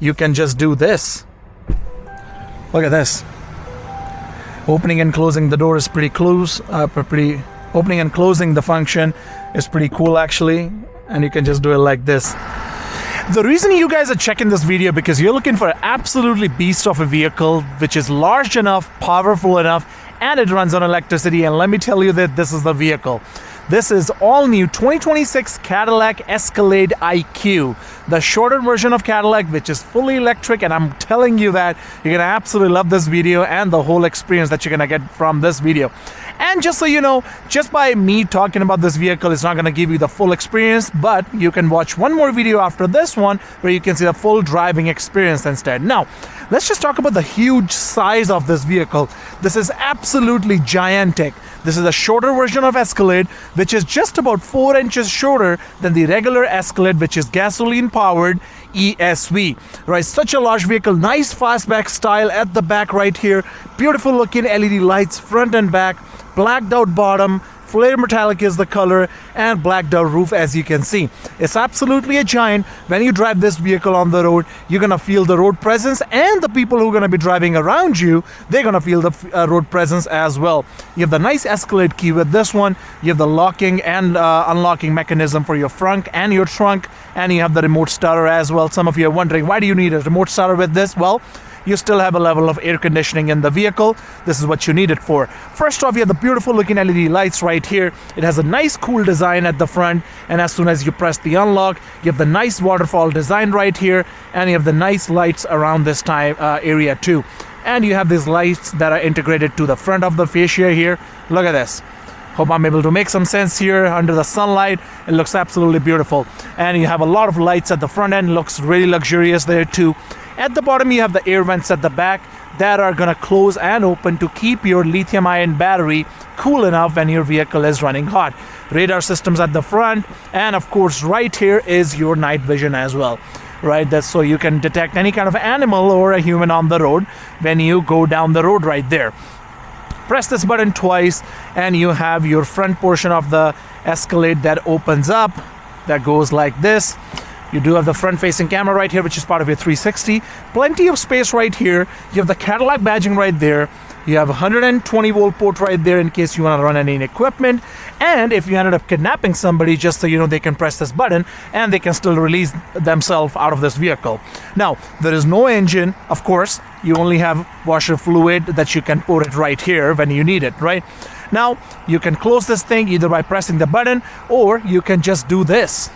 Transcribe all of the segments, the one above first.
you can just do this. Look at this. Opening and closing the door is pretty close. Opening and closing the function is pretty cool actually, and you can just do it like this. The reason you guys are checking this video because you're looking for an absolutely beast of a vehicle which is large enough, powerful enough, and it runs on electricity. And let me tell you that this is the vehicle. This is all new 2026 Cadillac Escalade IQ, the shorter version of Cadillac, which is fully electric. And I'm telling you that you're gonna absolutely love this video and the whole experience that you're gonna get from this video. And just so you know, just by me talking about this vehicle is not going to give you the full experience, but you can watch one more video after this one where you can see the full driving experience instead. Now, let's just talk about the huge size of this vehicle. This is absolutely gigantic. This is a shorter version of Escalade, which is just about 4 inches shorter than the regular Escalade, which is gasoline powered ESV. Right, such a large vehicle, nice fastback style at the back right here, beautiful looking LED lights front and back, blacked out bottom, flare metallic is the color, and blacked out roof as you can see. It's absolutely a giant. When you drive this vehicle on the road, you're gonna feel the road presence, and the people who are gonna be driving around you, they're gonna feel the road presence as well. You have the nice Escalade key with this one. You have the locking and unlocking mechanism for your front and your trunk, and you have the remote starter as well. Some of you are wondering, why do you need a remote starter with this? Well, you still have a level of air conditioning in the vehicle. This is what you need it for. First off, you have the beautiful looking LED lights right here. It has a nice cool design at the front, and as soon as you press the unlock, you have the nice waterfall design right here, and you have the nice lights around this area too. And you have these lights that are integrated to the front of the fascia here. Look at this. Hope I'm able to make some sense here under the sunlight. It looks absolutely beautiful. And you have a lot of lights at the front end. Looks really luxurious there too. At the bottom, you have the air vents at the back that are going to close and open to keep your lithium-ion battery cool enough when your vehicle is running hot. Radar systems at the front, and of course, right here is your night vision as well. Right, that's so you can detect any kind of animal or a human on the road when you go down the road right there. Press this button twice, and you have your front portion of the Escalade that opens up, that goes like this. You do have the front-facing camera right here, which is part of your 360. Plenty of space right here. You have the Cadillac badging right there. You have a 120-volt port right there in case you want to run any equipment. And if you ended up kidnapping somebody, just so you know, they can press this button and they can still release themselves out of this vehicle. Now, there is no engine, of course. You only have washer fluid that you can pour it right here when you need it, right? Now, you can close this thing either by pressing the button, or you can just do this.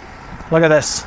Look at this.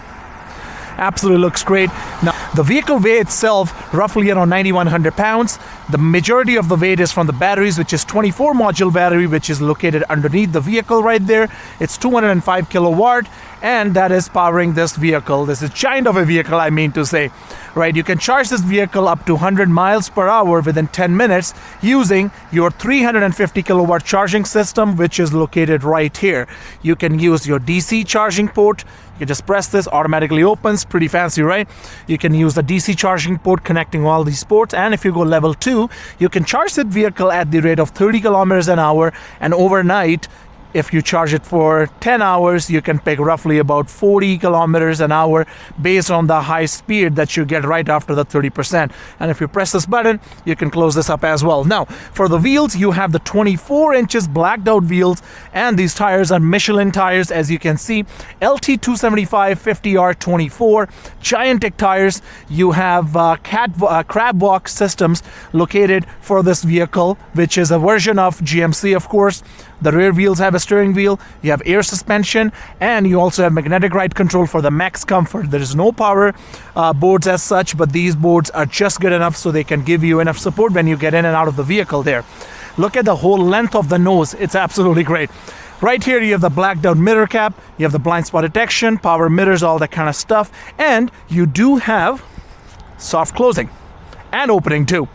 Absolutely looks great. Now, the vehicle weight itself, roughly around 9,100 pounds. The majority of the weight is from the batteries, which is 24 module battery, which is located underneath the vehicle right there. It's 205 kilowatt, and that is powering this vehicle. This is giant of a vehicle, I mean to say. Right, you can charge this vehicle up to 100 miles per hour within 10 minutes using your 350 kilowatt charging system, which is located right here. You can use your DC charging port. You can just press this, automatically opens. Pretty fancy, right? You can use the DC charging port connecting all these ports, and if you go level 2, you can charge that vehicle at the rate of 30 kilometers an hour, and overnight, if you charge it for 10 hours, you can pick roughly about 40 kilometers an hour based on the high speed that you get right after the 30%. And if you press this button, you can close this up as well. Now, for the wheels, you have the 24 inches blacked out wheels, and these tires are Michelin tires, as you can see. LT 275 50R24, gigantic tires. You have crab walk systems located for this vehicle, which is a version of GMC, of course. The rear wheels have a steering wheel, you have air suspension, and you also have magnetic ride control for the max comfort. There is no power boards as such, but these boards are just good enough so they can give you enough support when you get in and out of the vehicle there. Look at the whole length of the nose. It's absolutely great. Right here, you have the blacked out mirror cap, you have the blind spot detection, power mirrors, all that kind of stuff, and you do have soft closing and opening too.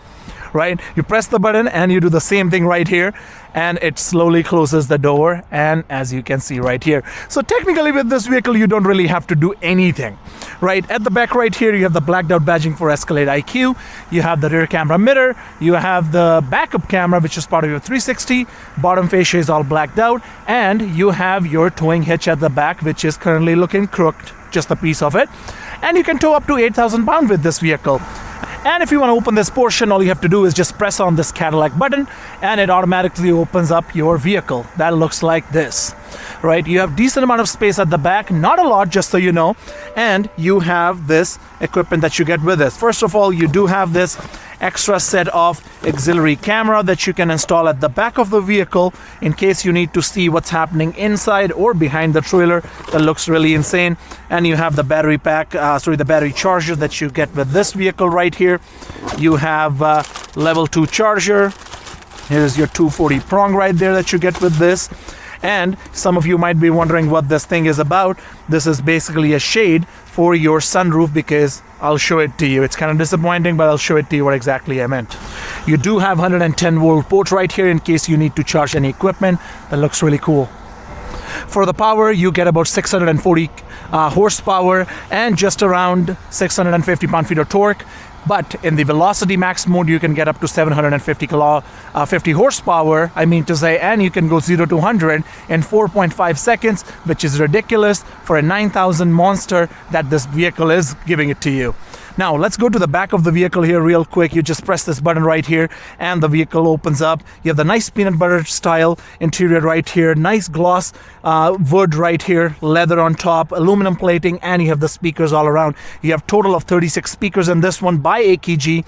Right, you press the button and you do the same thing right here, and it slowly closes the door, and as you can see right here. So technically with this vehicle you don't really have to do anything. Right, at the back right here you have the blacked out badging for Escalade IQ. You have the rear camera mirror, you have the backup camera, which is part of your 360. Bottom fascia is all blacked out, and you have your towing hitch at the back, which is currently looking crooked, just a piece of it. and you can tow up to 8,000 pounds with this vehicle. And if you want to open this portion, all you have to do is just press on this Cadillac button and it automatically opens up your vehicle. That looks like this, right? You have decent amount of space at the back, not a lot, just so you know, and you have this equipment that you get with this. First of all, you do have this extra set of auxiliary camera that you can install at the back of the vehicle in case you need to see what's happening inside or behind the trailer. That looks really insane. And you have the battery pack, the battery charger that you get with this vehicle right here. You have level 2 charger. Here's your 240 prong right there that you get with this. And some of you might be wondering what this thing is about. This is basically a shade for your sunroof, because I'll show it to you. It's kind of disappointing, but I'll show it to you what exactly I meant. You do have 110 volt port right here in case you need to charge any equipment. That looks really cool. For the power, you get about 640 horsepower and just around 650 pound-feet of torque. But in the Velocity Max mode, you can get up to 750 50 horsepower, and you can go 0 to 100 in 4.5 seconds, which is ridiculous for a 9,000 monster that this vehicle is giving it to you. Now, let's go to the back of the vehicle here real quick. You just press this button right here and the vehicle opens up. You have the nice peanut butter style interior right here, nice gloss wood right here, leather on top, aluminum plating, and you have the speakers all around. You have total of 36 speakers in this one by AKG.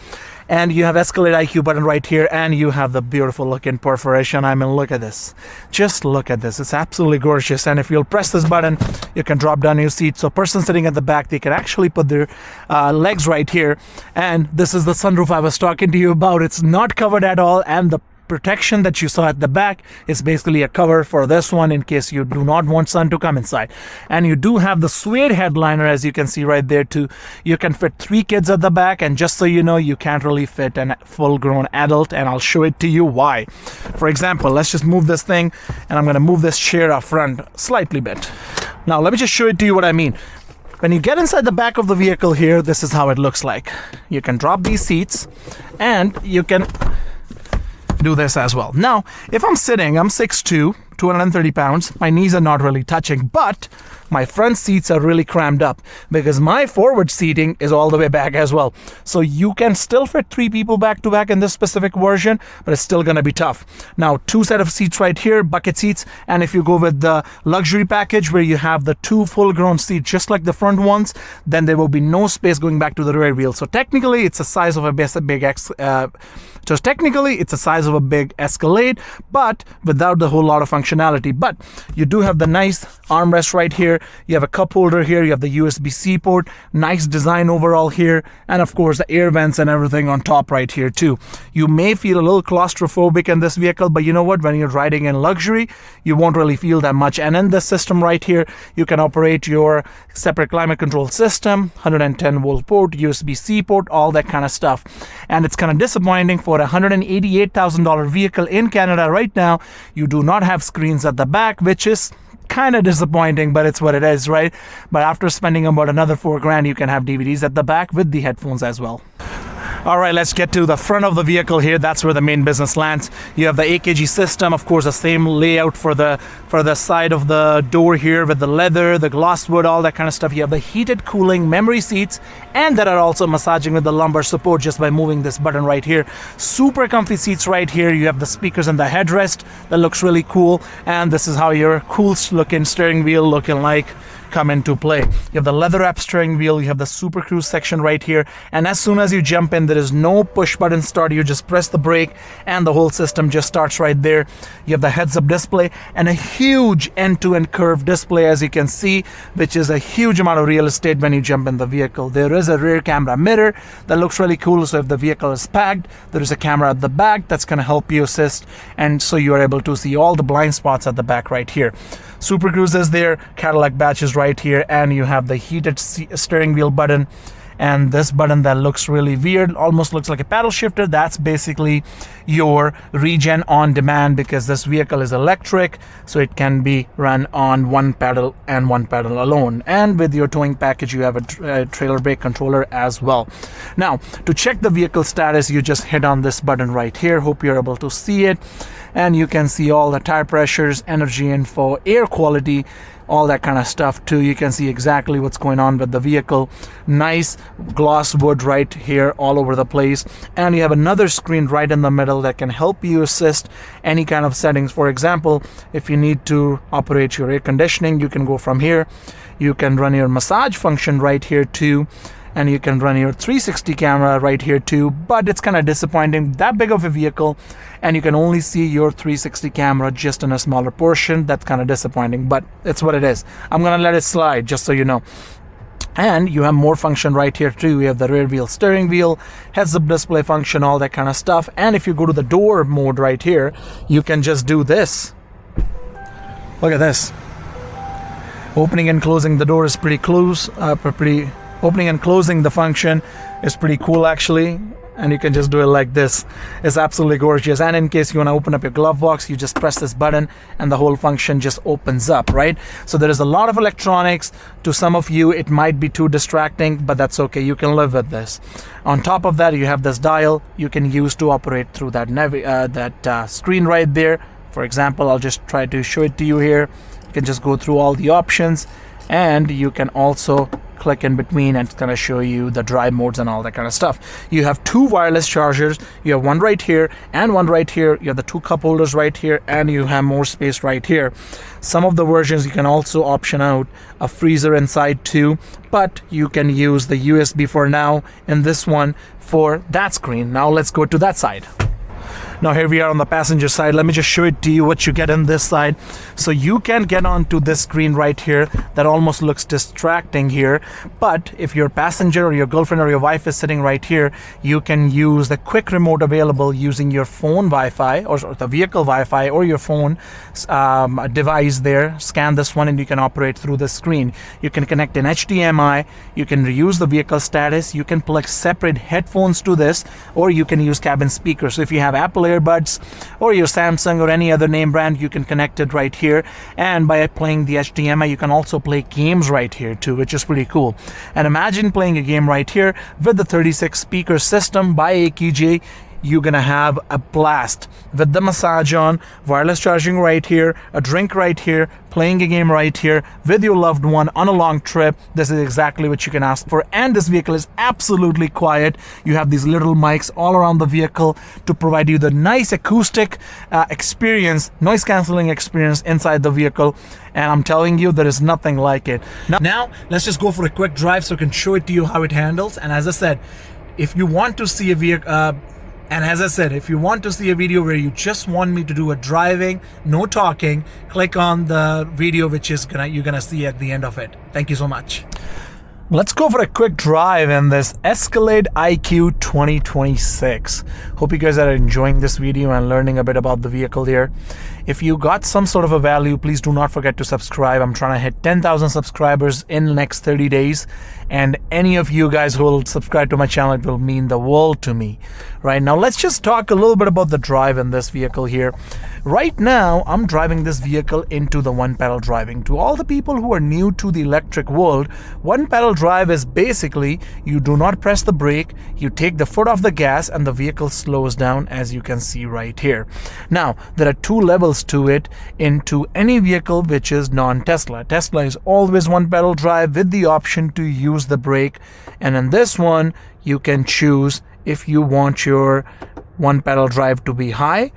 And you have Escalade IQ button right here, and you have the beautiful looking perforation. Look at this. Just look at this. It's absolutely gorgeous. And if you'll press this button, you can drop down your seat. So a person sitting at the back, they can actually put their legs right here. And this is the sunroof I was talking to you about. It's not covered at all, and the protection that you saw at the back is basically a cover for this one in case you do not want sun to come inside. And you do have the suede headliner, as you can see right there too. You can fit 3 kids at the back, and just so you know, you can't really fit a full-grown adult, and I'll show it to you why. For example, let's just move this thing, and I'm going to move this chair up front slightly bit. Now let me just show it to you what I mean. When you get inside the back of the vehicle here, this is how it looks like. You can drop these seats and you can do this as well. Now, if I'm sitting, I'm 6'2", 230 pounds. My knees are not really touching, but my front seats are really crammed up because my forward seating is all the way back as well. So you can still fit 3 people back to back in this specific version, but it's still going to be tough. Now, 2 set of seats right here, bucket seats. And if you go with the luxury package where you have the 2 full-grown seats, just like the front ones, then there will be no space going back to the rear wheel. So technically, it's the size of a big Escalade, but without the whole lot of functionality. But you do have the nice armrest right here. You have a cup holder here. You have the USB-C port. Nice design overall here. And of course, the air vents and everything on top right here too. You may feel a little claustrophobic in this vehicle, but you know what? When you're riding in luxury, you won't really feel that much. And in this system right here, you can operate your separate climate control system, 110 volt port, USB-C port, all that kind of stuff. And it's kind of disappointing for a $188,000 vehicle in Canada right now. You do not have screens at the back, which is kind of disappointing, but it's what it is, right? But after spending about another $4,000, you can have DVDs at the back with the headphones as well. All right, let's get to the front of the vehicle here. That's where the main business lands. You have the AKG system, of course, the same layout for the side of the door here with the leather, the gloss wood, all that kind of stuff. You have the heated cooling memory seats, and that are also massaging with the lumbar support just by moving this button right here. Super comfy seats right here. You have the speakers and the headrest. That looks really cool. And this is how your cool looking steering wheel looking like come into play. You have the leather wrap steering wheel. You have the Super Cruise section right here. And as soon as you jump in, there is no push button start. You just press the brake and the whole system just starts right there. You have the heads-up display and a huge end-to-end curved display, as you can see, which is a huge amount of real estate when you jump in the vehicle. There is a rear camera mirror that looks really cool. So if the vehicle is packed, there is a camera at the back that's going to help you assist. And so you are able to see all the blind spots at the back right here. Super Cruise is there, Cadillac badge is right here, and you have the heated steering wheel button. And this button that looks really weird, almost looks like a paddle shifter, that's basically your regen on demand, because this vehicle is electric, so it can be run on one pedal and one pedal alone. And with your towing package, you have a trailer brake controller as well. Now, to check the vehicle status, you just hit on this button right here. Hope you're able to see it. And you can see all the tire pressures, energy info, air quality, all that kind of stuff too. You can see exactly what's going on with the vehicle. Nice gloss wood right here all over the place, and you have another screen right in the middle that can help you assist any kind of settings. For example, if you need to operate your air conditioning, you can go from here. You can run your massage function right here too, and you can run your 360 camera right here too. But it's kind of disappointing, that big of a vehicle, and you can only see your 360 camera just in a smaller portion. That's kind of disappointing, but it's what it is. I'm gonna let it slide, just so you know. And you have more function right here too. You have the rear wheel steering wheel, heads-up display function, all that kind of stuff. And if you go to the door mode right here, you can just do this. Look at this. Opening and closing the door is pretty close. Opening and closing the function is pretty cool actually, and you can just do it like this. It's absolutely gorgeous. And in case you want to open up your glove box, you just press this button and the whole function just opens up, right? So there is a lot of electronics. To some of you it might be too distracting, but that's okay, you can live with this. On top of that, you have this dial you can use to operate through that screen right there. For example, I'll just try to show it to you here. You can just go through all the options, and you can also click in between and it's going to show you the drive modes and all that kind of stuff. You have two wireless chargers. You have one right here and one right here. You have the two cup holders right here, and you have more space right here. Some of the versions you can also option out a freezer inside too, but you can use the USB for now in this one for that screen. Now let's go to that side. Now here we are on the passenger side. Let me just show it to you what you get on this side. So you can get onto this screen right here that almost looks distracting here, but if your passenger or your girlfriend or your wife is sitting right here, you can use the quick remote available using your phone Wi-Fi or the vehicle Wi-Fi or your phone device there. Scan this one and you can operate through the screen. You can connect an HDMI, you can use the vehicle status, you can plug separate headphones to this, or you can use cabin speakers. So if you have Apple earbuds or your Samsung or any other name brand, you can connect it right here, and by playing the HDMI you can also play games right here too, which is pretty cool. And imagine playing a game right here with the 36 speaker system by AKG. You're gonna have a blast with the massage on, wireless charging right here, a drink right here, playing a game right here with your loved one on a long trip. This is exactly what you can ask for, and this vehicle is absolutely quiet. You have these little mics all around the vehicle to provide you the nice acoustic experience, noise cancelling experience inside the vehicle, and I'm telling you, there is nothing like it. Now let's just go for a quick drive so I can show it to you how it handles. And as I said, if you want to see a vehicle if you want to see a video where you just want me to do a driving, no talking, click on the video which is you're gonna see at the end of it. Thank you so much. Let's go for a quick drive in this Escalade IQ 2026. Hope you guys are enjoying this video and learning a bit about the vehicle here. If you got some sort of a value, please do not forget to subscribe. I'm trying to hit 10,000 subscribers in the next 30 days. And any of you guys who will subscribe to my channel, it will mean the world to me. Right now, let's just talk a little bit about the drive in this vehicle here. Right now, I'm driving this vehicle into the one-pedal driving. To all the people who are new to the electric world, one-pedal drive is basically you do not press the brake, you take the foot off the gas, and the vehicle slows down, as you can see right here. Now, there are two levels to it into any vehicle which is non-Tesla. Tesla is always one-pedal drive with the option to use the brake, and in this one, you can choose if you want your one-pedal drive to be high,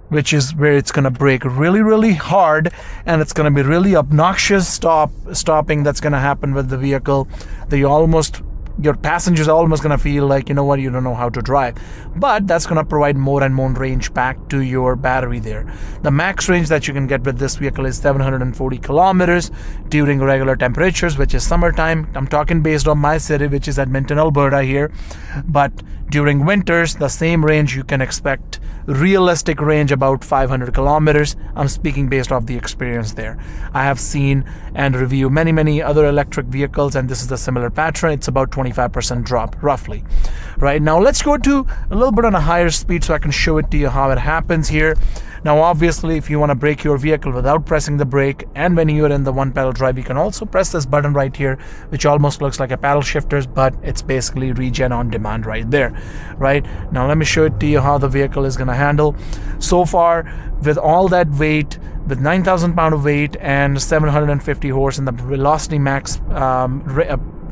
which is where it's going to brake really hard, and it's going to be really obnoxious stopping that's going to happen with the vehicle. Your passengers are almost going to feel like, you know what, you don't know how to drive. But that's going to provide more and more range back to your battery there. The max range that you can get with this vehicle is 740 kilometers during regular temperatures, which is summertime. I'm talking based on my city, which is Edmonton, Alberta here. But during winters, the same range you can expect. Realistic range about 500 kilometers. I'm speaking based off the experience there. I have seen and reviewed many other electric vehicles, and this is a similar pattern. It's about 25% drop roughly. right? Now let's go to a little bit on a higher speed so I can show it to you how it happens here. Now obviously, if you want to brake your vehicle without pressing the brake, and when you're in the one pedal drive, you can also press this button right here, which almost looks like a paddle shifters, but it's basically regen on demand right there, right? Now let me show it to you how the vehicle is going to handle. So far, with all that weight, with 9,000 pound of weight and 750 horse in the Velocity Max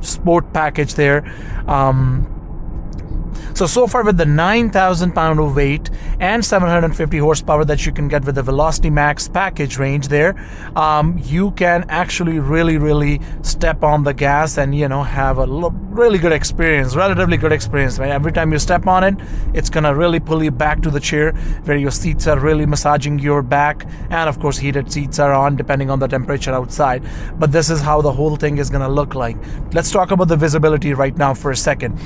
sport package there, so far with the 9,000 pound of weight and 750 horsepower that you can get with the Velocity Max package range there, you can actually really step on the gas and, you know, have a really good experience, relatively good experience, right? Every time you step on it, it's gonna really pull you back to the chair where your seats are really massaging your back, and of course heated seats are on depending on the temperature outside. But this is how the whole thing is gonna look like. Let's talk about the visibility right now for a second.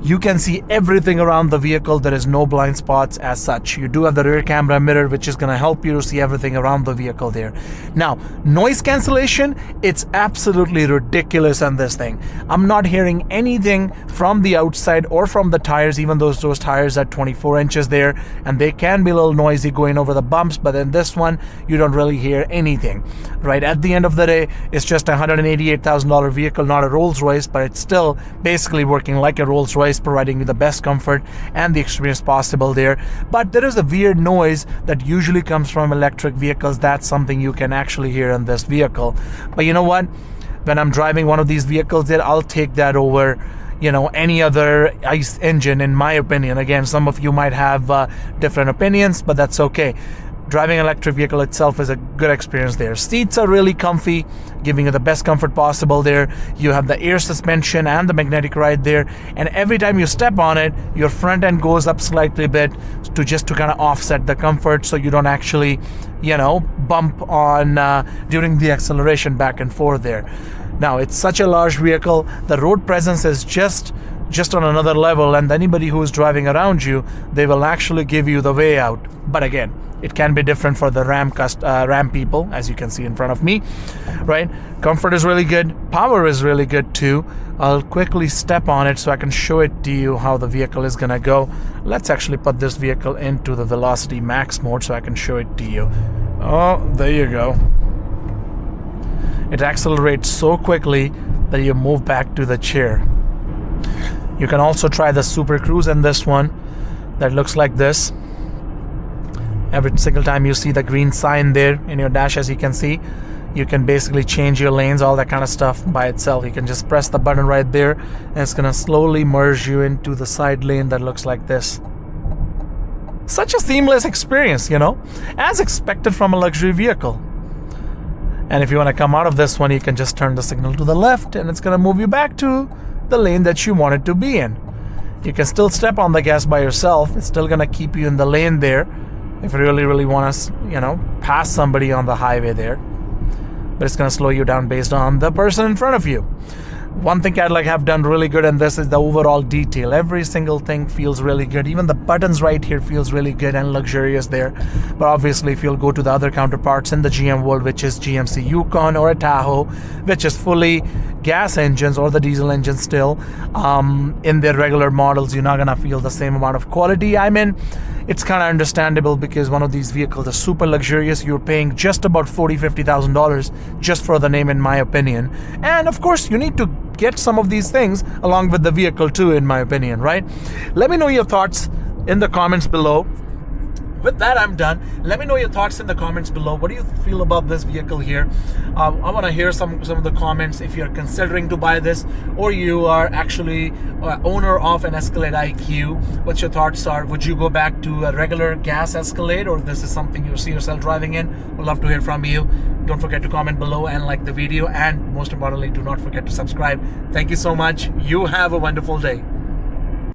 You can see everything around the vehicle. There is no blind spots as such. You do have the rear camera mirror, which is going to help you to see everything around the vehicle there. Now, noise cancellation, it's absolutely ridiculous on this thing. I'm not hearing anything from the outside or from the tires, even though those tires are 24 inches there, and they can be a little noisy going over the bumps, but in this one, you don't really hear anything, right? At the end of the day, it's just a $188,000 vehicle, not a Rolls Royce, but it's still basically working like a Rolls Royce, providing you the best comfort and the experience possible there. But there is a weird noise that usually comes from electric vehicles. That's something you can actually hear in this vehicle. But you know what? When I'm driving one of these vehicles there, I'll take that over, you know, any other ICE engine, in my opinion. Again, some of you might have different opinions, but that's okay. Driving an electric vehicle itself is a good experience there. Seats are really comfy, giving you the best comfort possible there. You have the air suspension and the magnetic ride there, and every time you step on it, your front end goes up slightly bit to kind of offset the comfort, so you don't actually, you know, bump on during the acceleration back and forth there. Now, it's such a large vehicle. The road presence is just on another level, and anybody who is driving around you, they will actually give you the way out. But again, it can be different for the Ram people, as you can see in front of me, right? Comfort is really good. Power is really good too. I'll quickly step on it so I can show it to you how the vehicle is gonna go. Let's actually put this vehicle into the Velocity Max mode so I can show it to you. Oh, there you go. It accelerates so quickly that you move back to the chair. You can also try the Super Cruise in this one. That looks like this. Every single time you see the green sign there in your dash, as you can see, you can basically change your lanes, all that kind of stuff by itself. You can just press the button right there, and it's gonna slowly merge you into the side lane that looks like this. Such a seamless experience, you know, as expected from a luxury vehicle. And if you want to come out of this one, you can just turn the signal to the left, and it's gonna move you back to the lane that you want it to be in. You can still step on the gas by yourself. It's still gonna keep you in the lane there if you really want to, you know, pass somebody on the highway there. But it's gonna slow you down based on the person in front of you. One thing Cadillac have done really good in this is the overall detail. Every single thing feels really good. Even the buttons right here feels really good and luxurious there. But obviously, if you'll go to the other counterparts in the GM world, which is GMC Yukon or a Tahoe, which is fully gas engines or the diesel engine still, in their regular models, you're not gonna feel the same amount of quality. I mean, it's kind of understandable because one of these vehicles is super luxurious. You're paying just about $40,000-$50,000 just for the name, in my opinion. And of course, you need to get some of these things along with the vehicle too, in my opinion, right? Let me know your thoughts in the comments below. With that, I'm done. Let me know your thoughts in the comments below. What do you feel about this vehicle here? I want to hear some of the comments if you're considering to buy this, or you are actually owner of an Escalade IQ. What your thoughts are? Would you go back to a regular gas Escalade, or this is something you see yourself driving in? We'd love to hear from you. Don't forget to comment below and like the video, and most importantly, do not forget to subscribe. Thank you so much. You have a wonderful day.